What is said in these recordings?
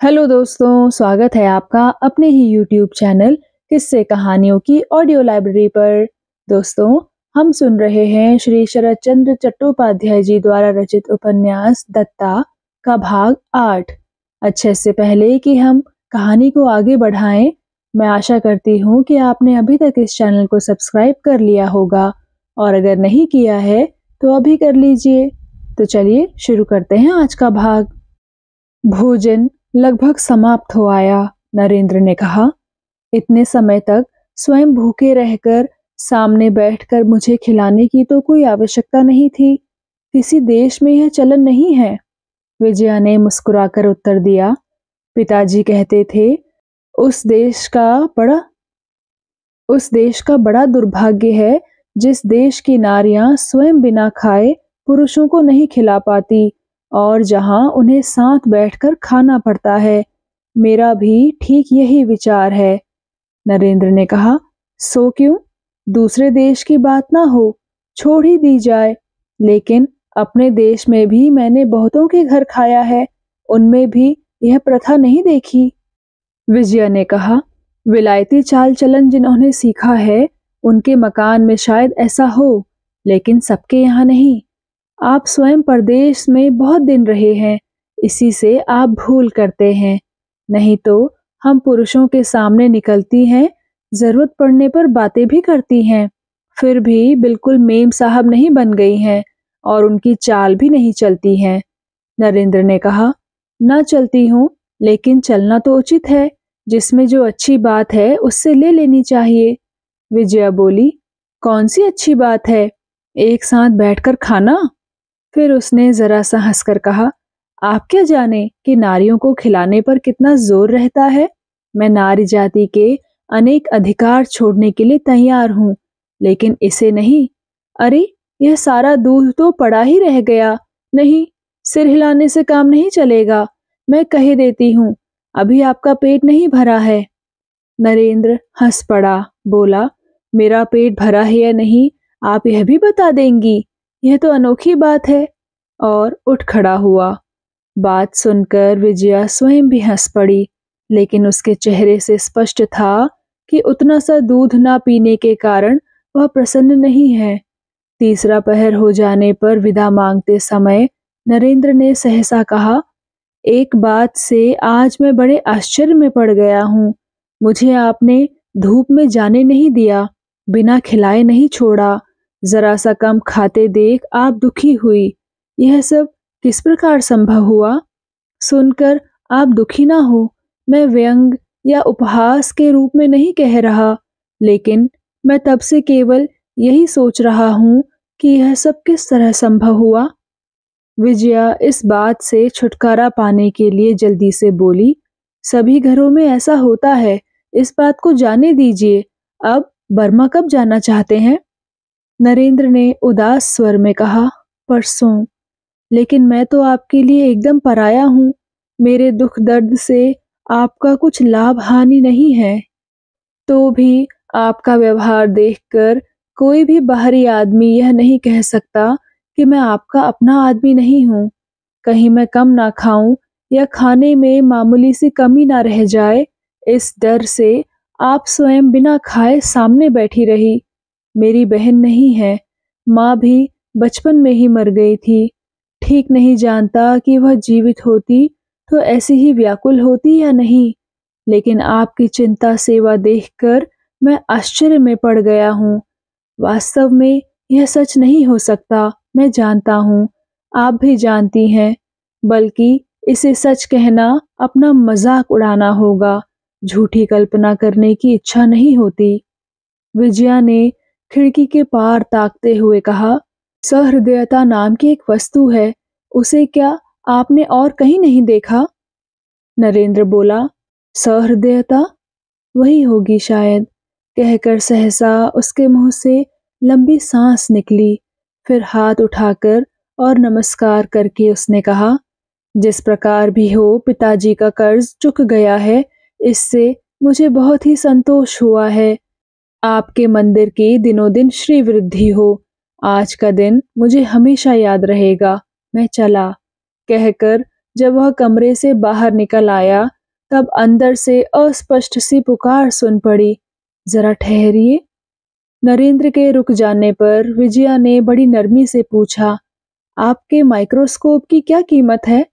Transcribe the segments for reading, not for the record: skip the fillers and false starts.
Hello दोस्तों, स्वागत है आपका अपने ही यूट्यूब चैनल किस्से कहानियों की ऑडियो लाइब्रेरी पर। दोस्तों, हम सुन रहे हैं श्री शरद चंद्र चट्टोपाध्याय जी द्वारा रचित उपन्यास दत्ता का भाग 8। अच्छे से पहले कि हम कहानी को आगे बढ़ाएं, मैं आशा करती हूँ कि आपने अभी तक इस चैनल को सब्सक्राइब कर लिया होगा और अगर नहीं किया है तो अभी कर लीजिए। तो चलिए शुरू करते हैं आज का भाग। भोजन लगभग समाप्त हो आया। नरेंद्र ने कहा, इतने समय तक स्वयं भूखे रहकर सामने बैठकर मुझे खिलाने की तो कोई आवश्यकता नहीं थी। किसी देश में यह चलन नहीं है। विजया ने मुस्कुराकर उत्तर दिया। पिताजी कहते थे, उस देश का बड़ा दुर्भाग्य है जिस देश की नारियां स्वयं बिना खाए पुरुषों को नहीं खिला पाती और जहां उन्हें साथ बैठकर खाना पड़ता है। मेरा भी ठीक यही विचार है। नरेंद्र ने कहा, सो क्यों? दूसरे देश की बात ना हो, छोड़ ही दी जाए। लेकिन अपने देश में भी मैंने बहुतों के घर खाया है, उनमें भी यह प्रथा नहीं देखी। विजया ने कहा, विलायती चाल चलन जिन्होंने सीखा है उनके मकान में शायद ऐसा हो, लेकिन सबके यहाँ नहीं। आप स्वयं परदेश में बहुत दिन रहे हैं, इसी से आप भूल करते हैं। नहीं तो हम पुरुषों के सामने निकलती हैं, जरूरत पड़ने पर बातें भी करती हैं, फिर भी बिल्कुल मेम साहब नहीं बन गई हैं और उनकी चाल भी नहीं चलती हैं। नरेंद्र ने कहा, ना चलती हूँ, लेकिन चलना तो उचित है। जिसमें जो अच्छी बात है उससे ले लेनी चाहिए। विजया बोली, कौन सी अच्छी बात है? एक साथ बैठकर खाना? फिर उसने जरा सा हंसकर कहा, आप क्या जाने कि नारियों को खिलाने पर कितना जोर रहता है। मैं नारी जाति के अनेक अधिकार छोड़ने के लिए तैयार हूँ, लेकिन इसे नहीं। अरे, यह सारा दूध तो पड़ा ही रह गया। नहीं, सिर हिलाने से काम नहीं चलेगा। मैं कह देती हूँ, अभी आपका पेट नहीं भरा है। नरेंद्र हंस पड़ा, बोला, मेरा पेट भरा है या नहीं आप यह भी बता देंगी? यह तो अनोखी बात है। और उठ खड़ा हुआ। बात सुनकर विजया स्वयं भी हंस पड़ी, लेकिन उसके चेहरे से स्पष्ट था कि उतना सा दूध ना पीने के कारण वह प्रसन्न नहीं है। तीसरा पहर हो जाने पर विदा मांगते समय नरेंद्र ने सहसा कहा, एक बात से आज मैं बड़े आश्चर्य में पड़ गया हूँ। मुझे आपने धूप में जाने नहीं दिया, बिना खिलाए नहीं छोड़ा। जरा सा कम खाते देख आप दुखी हुई। यह सब किस प्रकार संभव हुआ? सुनकर आप दुखी ना हो। मैं व्यंग या उपहास के रूप में नहीं कह रहा, लेकिन मैं तब से केवल यही सोच रहा हूँ कि यह सब किस तरह संभव हुआ। विजया इस बात से छुटकारा पाने के लिए जल्दी से बोली, सभी घरों में ऐसा होता है, इस बात को जाने दीजिए। अब बर्मा कब जाना चाहते हैं? नरेंद्र ने उदास स्वर में कहा, परसों। लेकिन मैं तो आपके लिए एकदम पराया हूँ। मेरे दुख दर्द से आपका कुछ लाभ हानि नहीं है। तो भी आपका व्यवहार देखकर कोई भी बाहरी आदमी यह नहीं कह सकता कि मैं आपका अपना आदमी नहीं हूँ। कहीं मैं कम ना खाऊं या खाने में मामूली सी कमी ना रह जाए, इस डर से आप स्वयं बिना खाए सामने बैठी रही। मेरी बहन नहीं है, माँ भी बचपन में ही मर गई थी। ठीक नहीं जानता कि वह जीवित होती तो ऐसी ही व्याकुल होती या नहीं, लेकिन आपकी चिंता सेवा देखकर मैं आश्चर्य में पड़ गया हूँ। वास्तव में यह सच नहीं हो सकता, मैं जानता हूँ, आप भी जानती हैं, बल्कि इसे सच कहना अपना मजाक उड़ाना होगा। झूठी कल्पना करने की इच्छा नहीं होती। विजया ने खिड़की के पार ताकते हुए कहा, सहृदयता नाम की एक वस्तु है, उसे क्या आपने और कहीं नहीं देखा? नरेंद्र बोला, सहृदयता? वही होगी शायद। कहकर सहसा उसके मुंह से लंबी सांस निकली। फिर हाथ उठाकर और नमस्कार करके उसने कहा, जिस प्रकार भी हो पिताजी का कर्ज चुक गया है, इससे मुझे बहुत ही संतोष हुआ है। आपके मंदिर की दिनों दिन श्री वृद्धि हो। आज का दिन मुझे हमेशा याद रहेगा। मैं चला। कहकर जब वह कमरे से बाहर निकल आया, तब अंदर से अस्पष्ट सी पुकार सुन पड़ी, जरा ठहरिए। नरेंद्र के रुक जाने पर विजया ने बड़ी नरमी से पूछा, आपके माइक्रोस्कोप की क्या कीमत है?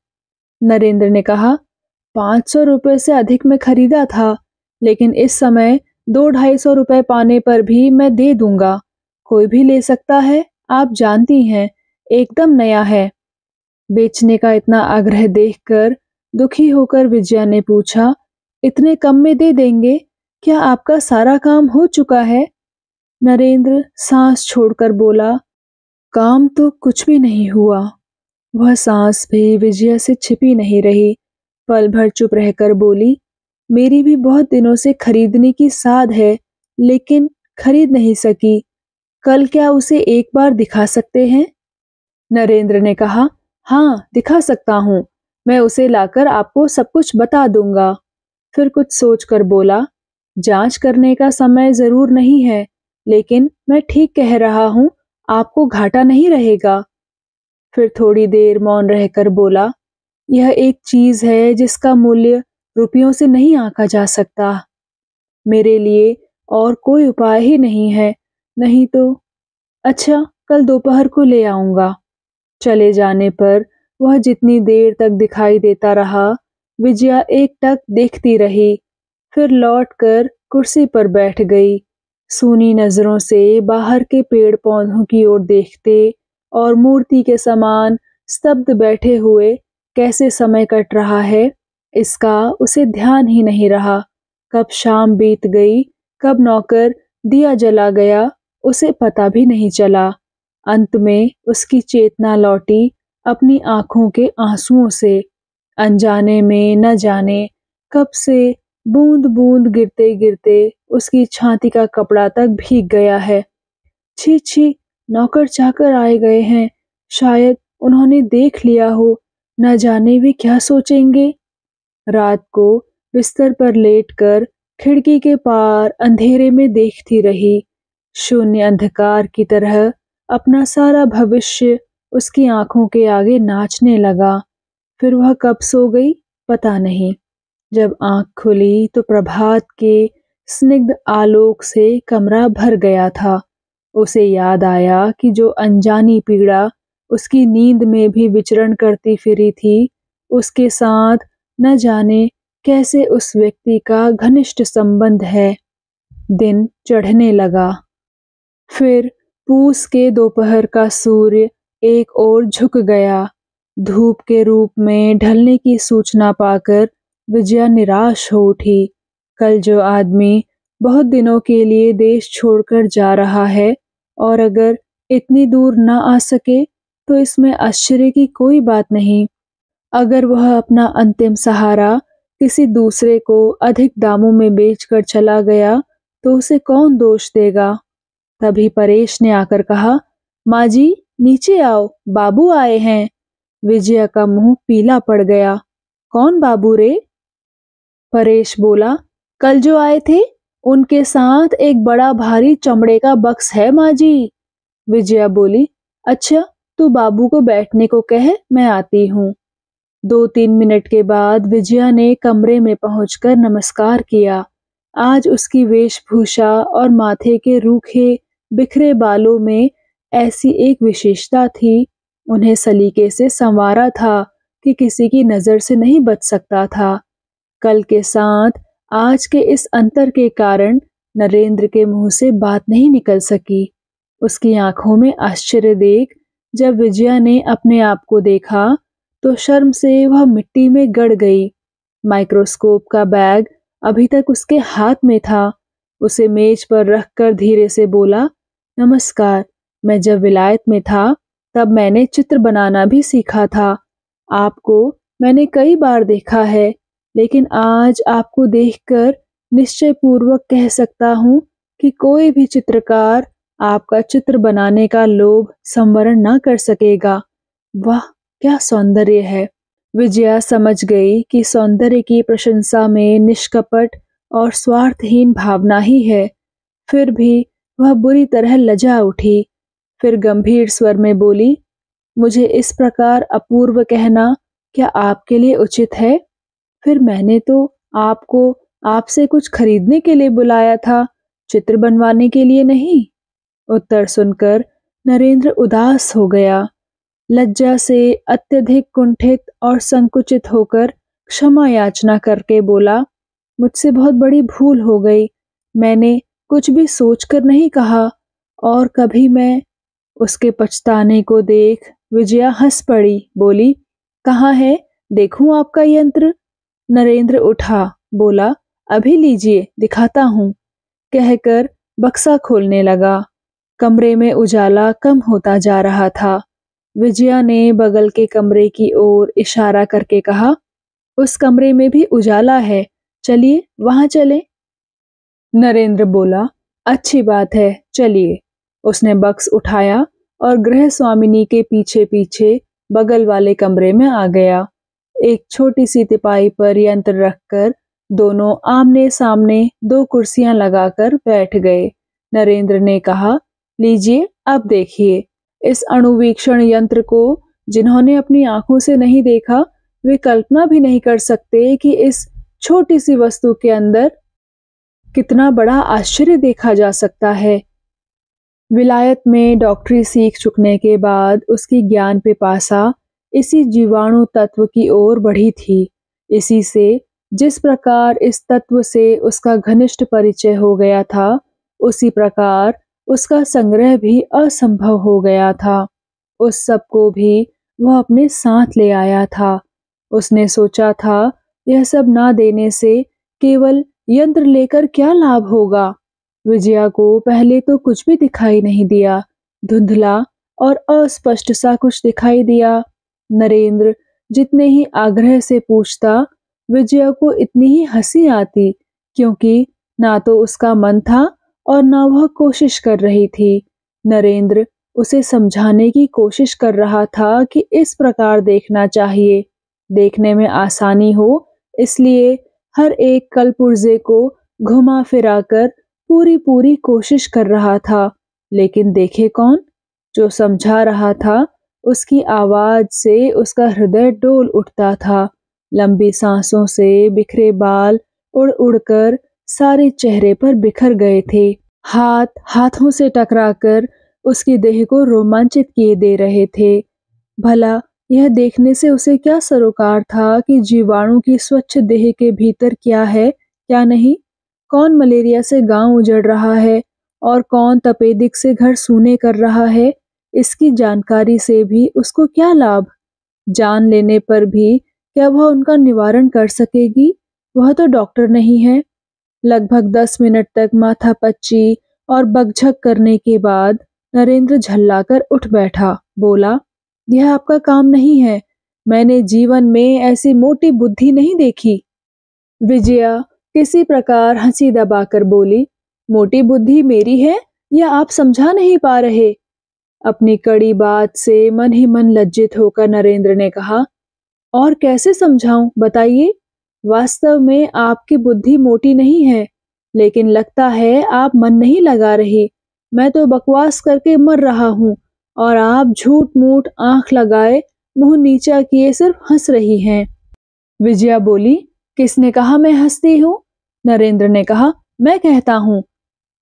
नरेंद्र ने कहा, 500 रुपए से अधिक में खरीदा था, लेकिन इस समय 200-250 रुपए पाने पर भी मैं दे दूंगा। कोई भी ले सकता है, आप जानती हैं, एकदम नया है। बेचने का इतना आग्रह देखकर दुखी होकर विजया ने पूछा, इतने कम में दे देंगे? क्या आपका सारा काम हो चुका है? नरेंद्र सांस छोड़कर बोला, काम तो कुछ भी नहीं हुआ। वह सांस भी विजया से छिपी नहीं रही। पल भर चुप रहकर बोली, मेरी भी बहुत दिनों से खरीदने की साध है, लेकिन खरीद नहीं सकी। कल क्या उसे एक बार दिखा सकते हैं? नरेंद्र ने कहा, हाँ दिखा सकता हूँ, मैं उसे लाकर आपको सब कुछ बता दूंगा। फिर कुछ सोचकर बोला, जांच करने का समय जरूर नहीं है, लेकिन मैं ठीक कह रहा हूँ, आपको घाटा नहीं रहेगा। फिर थोड़ी देर मौन रहकर बोला, यह एक चीज है जिसका मूल्य रुपयों से नहीं आंका जा सकता। मेरे लिए और कोई उपाय ही नहीं है, नहीं तो अच्छा, कल दोपहर को ले आऊंगा। चले जाने पर वह जितनी देर तक दिखाई देता रहा, विजया एकटक देखती रही, फिर लौटकर कुर्सी पर बैठ गई। सूनी नजरों से बाहर के पेड़ पौधों की ओर देखते और मूर्ति के समान स्तब्ध बैठे हुए कैसे समय कट रहा है, इसका उसे ध्यान ही नहीं रहा। कब शाम बीत गई, कब नौकर दिया जला गया, उसे पता भी नहीं चला। अंत में उसकी चेतना लौटी अपनी आंखों के आंसुओं से। अनजाने में न जाने कब से बूंद बूंद गिरते गिरते उसकी छाती का कपड़ा तक भीग गया है। छी छी, नौकर चाकर आए गए हैं, शायद उन्होंने देख लिया हो, न जाने वे क्या सोचेंगे। रात को बिस्तर पर लेटकर खिड़की के पार अंधेरे में देखती रही। शून्य अंधकार की तरह अपना सारा भविष्य उसकी आंखों के आगे नाचने लगा। फिर वह कब सो गई, पता नहीं। जब आंख खुली तो प्रभात के स्निग्ध आलोक से कमरा भर गया था। उसे याद आया कि जो अनजानी पीड़ा उसकी नींद में भी विचरण करती फिरी थी, उसके साथ न जाने कैसे उस व्यक्ति का घनिष्ठ संबंध है। दिन चढ़ने लगा। फिर पूस के दोपहर का सूर्य एक ओर झुक गया। धूप के रूप में ढलने की सूचना पाकर विजया निराश हो उठी। कल जो आदमी बहुत दिनों के लिए देश छोड़कर जा रहा है, और अगर इतनी दूर न आ सके तो इसमें आश्चर्य की कोई बात नहीं। अगर वह अपना अंतिम सहारा किसी दूसरे को अधिक दामों में बेचकर चला गया तो उसे कौन दोष देगा। तभी परेश ने आकर कहा, माँ जी नीचे आओ, बाबू आए हैं। विजया का मुंह पीला पड़ गया। कौन बाबू रे? परेश बोला, कल जो आए थे, उनके साथ एक बड़ा भारी चमड़े का बक्स है माँ जी। विजया बोली, अच्छा तू बाबू को बैठने को कह, मैं आती हूँ। 2-3 मिनट के बाद विजया ने कमरे में पहुंचकर नमस्कार किया। आज उसकी वेशभूषा और माथे के रूखे बिखरे बालों में ऐसी एक विशेषता थी, उन्हें सलीके से संवारा था कि किसी की नजर से नहीं बच सकता था। कल के साथ आज के इस अंतर के कारण नरेंद्र के मुंह से बात नहीं निकल सकी। उसकी आंखों में आश्चर्य देख जब विजया ने अपने आप को देखा तो शर्म से वह मिट्टी में गड़ गई। माइक्रोस्कोप का बैग अभी तक उसके हाथ में था। उसे मेज पर रखकर धीरे से बोला, नमस्कार, मैं जब विलायत में था तब मैंने चित्र बनाना भी सीखा था। आपको मैंने कई बार देखा है, लेकिन आज आपको देखकर निश्चय पूर्वक कह सकता हूँ कि कोई भी चित्रकार आपका चित्र बनाने का लोभ संवरण न कर सकेगा। वाह क्या सौंदर्य है। विजया समझ गई कि सौंदर्य की प्रशंसा में निष्कपट और स्वार्थहीन भावना ही है। फिर भी वह बुरी तरह लजा उठी। फिर गंभीर स्वर में बोली, मुझे इस प्रकार अपूर्व कहना क्या आपके लिए उचित है? फिर मैंने तो आपको आपसे कुछ खरीदने के लिए बुलाया था, चित्र बनवाने के लिए नहीं। उत्तर सुनकर नरेंद्र उदास हो गया। लज्जा से अत्यधिक कुंठित और संकुचित होकर क्षमा याचना करके बोला, मुझसे बहुत बड़ी भूल हो गई। मैंने कुछ भी सोचकर नहीं कहा और कभी मैं। उसके पछताने को देख विजया हंस पड़ी, बोली, कहाँ है, देखूं आपका यंत्र। नरेंद्र उठा, बोला, अभी लीजिए, दिखाता हूं, कहकर बक्सा खोलने लगा। कमरे में उजाला कम होता जा रहा था। विजया ने बगल के कमरे की ओर इशारा करके कहा, उस कमरे में भी उजाला है, चलिए वहां चलें। नरेंद्र बोला, अच्छी बात है, चलिए। उसने बक्स उठाया और गृह स्वामिनी के पीछे पीछे बगल वाले कमरे में आ गया। एक छोटी सी तिपाई पर यंत्र रखकर दोनों आमने सामने दो कुर्सियां लगाकर बैठ गए। नरेंद्र ने कहा, लीजिए अब देखिए, इस अणुवीक्षण यंत्र को जिन्होंने अपनी आंखों से नहीं देखा वे कल्पना भी नहीं कर सकते कि इस छोटी सी वस्तु के अंदर कितना बड़ा आश्चर्य देखा जा सकता है। विलायत में डॉक्टरी सीख चुकने के बाद उसकी ज्ञान पिपासा इसी जीवाणु तत्व की ओर बढ़ी थी। इसी से जिस प्रकार इस तत्व से उसका घनिष्ठ परिचय हो गया था, उसी प्रकार उसका संग्रह भी असंभव हो गया था। उस सब को भी वह अपने साथ ले आया था। उसने सोचा था, यह सब ना देने से केवल यंत्र लेकर क्या लाभ होगा। विजया को पहले तो कुछ भी दिखाई नहीं दिया, धुंधला और अस्पष्ट सा कुछ दिखाई दिया। नरेंद्र जितने ही आग्रह से पूछता, विजया को इतनी ही हंसी आती, क्योंकि ना तो उसका मन था और ना वह कोशिश कर रही थी। नरेंद्र उसे समझाने की कोशिश कर रहा था कि इस प्रकार देखना चाहिए, देखने में आसानी हो, इसलिए हर एक कलपुर्जे को घुमा फिराकर पूरी पूरी कोशिश कर रहा था। लेकिन देखे कौन, जो समझा रहा था उसकी आवाज से उसका हृदय डोल उठता था। लंबी सांसों से बिखरे बाल उड़ उड़कर सारे चेहरे पर बिखर गए थे। हाथ हाथों से टकराकर उसकी देह को रोमांचित किए दे रहे थे। भला यह देखने से उसे क्या सरोकार था कि जीवाणु की स्वच्छ देह के भीतर क्या है क्या नहीं, कौन मलेरिया से गांव उजड़ रहा है और कौन तपेदिक से घर सूने कर रहा है, इसकी जानकारी से भी उसको क्या लाभ। जान लेने पर भी क्या वह उनका निवारण कर सकेगी, वह तो डॉक्टर नहीं है। लगभग 10 मिनट तक माथापच्ची और बकझक करने के बाद नरेंद्र झल्लाकर उठ बैठा, बोला, यह आपका काम नहीं है, मैंने जीवन में ऐसी मोटी बुद्धि नहीं देखी। विजया किसी प्रकार हंसी दबाकर बोली, मोटी बुद्धि मेरी है या आप समझा नहीं पा रहे। अपनी कड़ी बात से मन ही मन लज्जित होकर नरेंद्र ने कहा, और कैसे समझाऊं, बताइए। वास्तव में आपकी बुद्धि मोटी नहीं है, लेकिन लगता है आप मन नहीं लगा रही। मैं तो बकवास करके मर रहा हूँ और आप झूठ मूठ आंख लगाए मुंह नीचा किए सिर्फ हंस रही हैं। विजया बोली, किसने कहा मैं हंसती हूँ? नरेंद्र ने कहा, मैं कहता हूँ।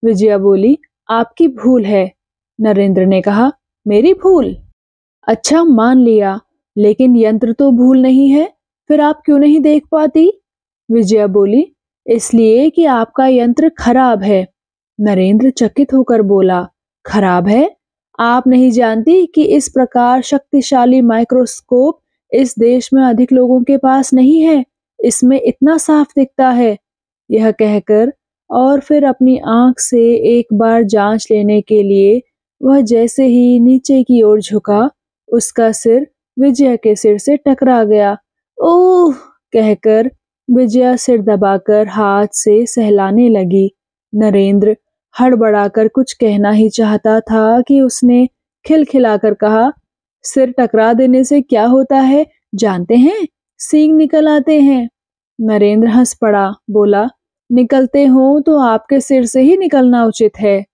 विजया बोली, आपकी भूल है। नरेंद्र ने कहा, मेरी भूल? अच्छा मान लिया, लेकिन यंत्र तो भूल नहीं है, फिर आप क्यों नहीं देख पाती? विजया बोली, इसलिए कि आपका यंत्र खराब है। नरेंद्र चकित होकर बोला, खराब है? आप नहीं जानती कि इस प्रकार शक्तिशाली माइक्रोस्कोप इस देश में अधिक लोगों के पास नहीं है, इसमें इतना साफ दिखता है। यह कहकर और फिर अपनी आंख से एक बार जांच लेने के लिए वह जैसे ही नीचे की ओर झुका, उसका सिर विजया के सिर से टकरा गया। ओह कहकर विजया सिर दबाकर हाथ से सहलाने लगी। नरेंद्र हड़बड़ाकर कुछ कहना ही चाहता था कि उसने खिलखिलाकर कहा, सिर टकरा देने से क्या होता है जानते हैं? सींग निकल आते हैं। नरेंद्र हंस पड़ा, बोला, निकलते हो तो आपके सिर से ही निकलना उचित है।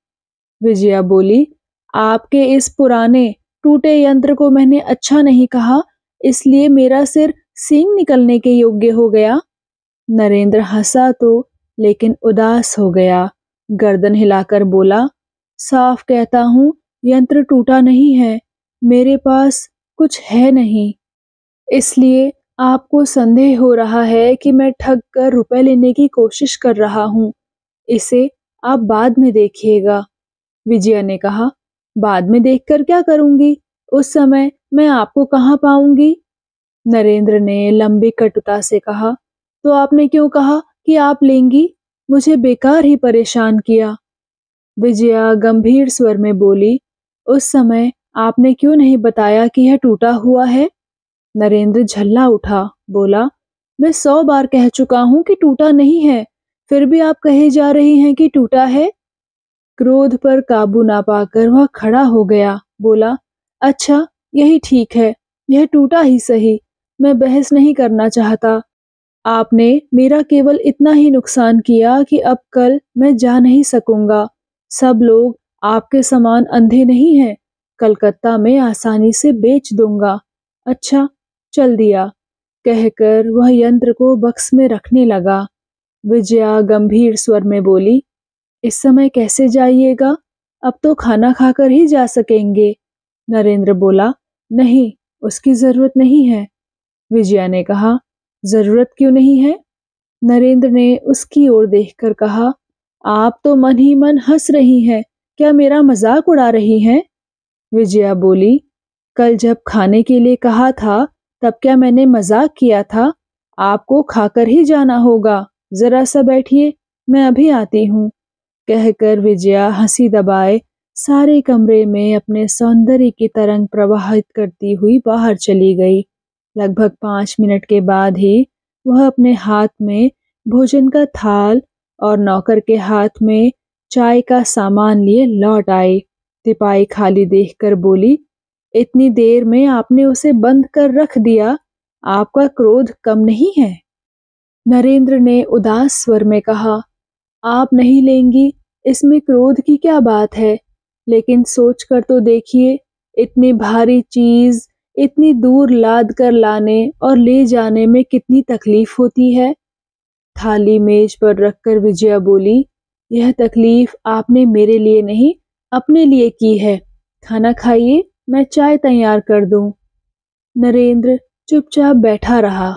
विजया बोली, आपके इस पुराने टूटे यंत्र को मैंने अच्छा नहीं कहा, इसलिए मेरा सिर सींग निकलने के योग्य हो गया। नरेंद्र हंसा तो लेकिन उदास हो गया। गर्दन हिलाकर बोला, साफ कहता हूँ, यंत्र टूटा नहीं है, मेरे पास कुछ है नहीं। इसलिए आपको संदेह हो रहा है कि मैं ठग कर रुपए लेने की कोशिश कर रहा हूँ। इसे आप बाद में देखिएगा। विजया ने कहा, बाद में देखकर क्या करूंगी? उस समय मैं आपको कहाँ पाऊंगी? नरेंद्र ने लंबी कटुता से कहा, तो आपने क्यों कहा कि आप लेंगी? मुझे बेकार ही परेशान किया। विजया गंभीर स्वर में बोली, उस समय आपने क्यों नहीं बताया कि यह टूटा हुआ है? नरेंद्र झल्ला उठा, बोला, मैं 100 बार कह चुका हूं कि टूटा नहीं है, फिर भी आप कहे जा रही हैं कि टूटा है। क्रोध पर काबू ना पाकर वह खड़ा हो गया, बोला, अच्छा यही ठीक है, यह टूटा ही सही, मैं बहस नहीं करना चाहता। आपने मेरा केवल इतना ही नुकसान किया कि अब कल मैं जा नहीं सकूंगा। सब लोग आपके समान अंधे नहीं हैं, कलकत्ता में आसानी से बेच दूंगा। अच्छा, चल दिया, कहकर वह यंत्र को बक्स में रखने लगा। विजया गंभीर स्वर में बोली, इस समय कैसे जाइएगा? अब तो खाना खाकर ही जा सकेंगे। नरेंद्र बोला, नहीं, उसकी जरूरत नहीं है। विजया ने कहा, जरूरत क्यों नहीं है? नरेंद्र ने उसकी ओर देखकर कहा, आप तो मन ही मन हंस रही हैं, क्या मेरा मजाक उड़ा रही हैं? विजया बोली, कल जब खाने के लिए कहा था तब क्या मैंने मजाक किया था? आपको खाकर ही जाना होगा, जरा सा बैठिए, मैं अभी आती हूँ। कहकर विजया हंसी दबाए सारे कमरे में अपने सौंदर्य की तरंग प्रवाहित करती हुई बाहर चली गई। लगभग 5 मिनट के बाद ही वह अपने हाथ में भोजन का थाल और नौकर के हाथ में चाय का सामान लिए लौट आई। तिपाई खाली देखकर बोली, इतनी देर में आपने उसे बंद कर रख दिया, आपका क्रोध कम नहीं है? नरेंद्र ने उदास स्वर में कहा, आप नहीं लेंगी, इसमें क्रोध की क्या बात है? लेकिन सोच कर तो देखिए, इतनी भारी चीज इतनी दूर लाद कर लाने और ले जाने में कितनी तकलीफ होती है। थाली मेज पर रखकर विजया बोली, यह तकलीफ आपने मेरे लिए नहीं, अपने लिए की है। खाना खाइए, मैं चाय तैयार कर दूं। नरेंद्र चुपचाप बैठा रहा।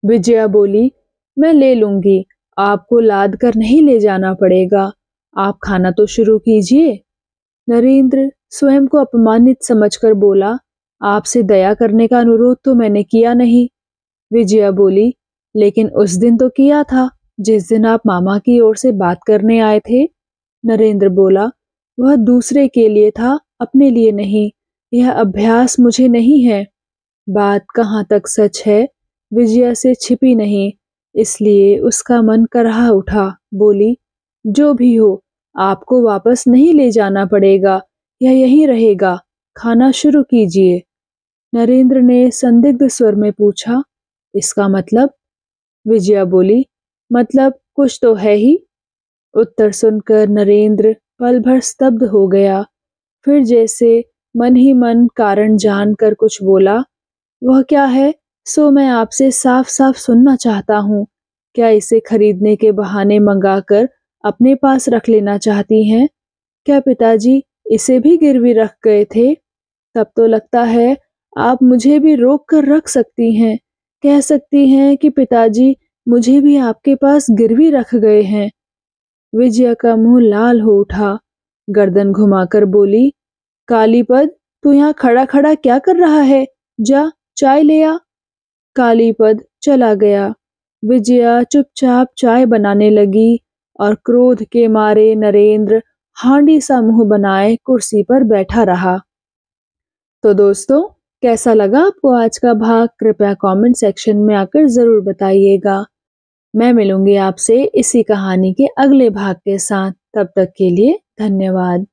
विजया बोली, मैं ले लूंगी, आपको लाद कर नहीं ले जाना पड़ेगा, आप खाना तो शुरू कीजिए। नरेंद्र स्वयं को अपमानित समझकर बोला, आपसे दया करने का अनुरोध तो मैंने किया नहीं। विजया बोली, लेकिन उस दिन तो किया था, जिस दिन आप मामा की ओर से बात करने आए थे। नरेंद्र बोला, वह दूसरे के लिए था, अपने लिए नहीं, यह अभ्यास मुझे नहीं है। बात कहाँ तक सच है विजया से छिपी नहीं, इसलिए उसका मन कराह उठा। बोली, जो भी हो, आपको वापस नहीं ले जाना पड़ेगा, यह यहीं रहेगा, खाना शुरू कीजिए। नरेंद्र ने संदिग्ध स्वर में पूछा, इसका मतलब? विजया बोली, मतलब कुछ तो है ही। उत्तर सुनकर नरेंद्र पल भर स्तब्ध हो गया, फिर जैसे मन ही मन कारण जानकर कुछ बोला, वह क्या है सो मैं आपसे साफ साफ सुनना चाहता हूँ। क्या इसे खरीदने के बहाने मंगाकर अपने पास रख लेना चाहती हैं? क्या पिताजी इसे भी गिरवी रख गए थे? तब तो लगता है आप मुझे भी रोक कर रख सकती हैं, कह सकती हैं कि पिताजी मुझे भी आपके पास गिरवी रख गए हैं। विजया का मुंह लाल हो उठा, गर्दन घुमाकर बोली, कालीपद, तू यहाँ खड़ा खड़ा क्या कर रहा है? जा चाय ले आ। कालीपद चला गया। विजया चुपचाप चाय बनाने लगी और क्रोध के मारे नरेंद्र हांडी सा मुंह बनाए कुर्सी पर बैठा रहा। तो दोस्तों, कैसा लगा आपको आज का भाग? कृपया कमेंट सेक्शन में आकर जरूर बताइएगा। मैं मिलूंगी आपसे इसी कहानी के अगले भाग के साथ। तब तक के लिए धन्यवाद।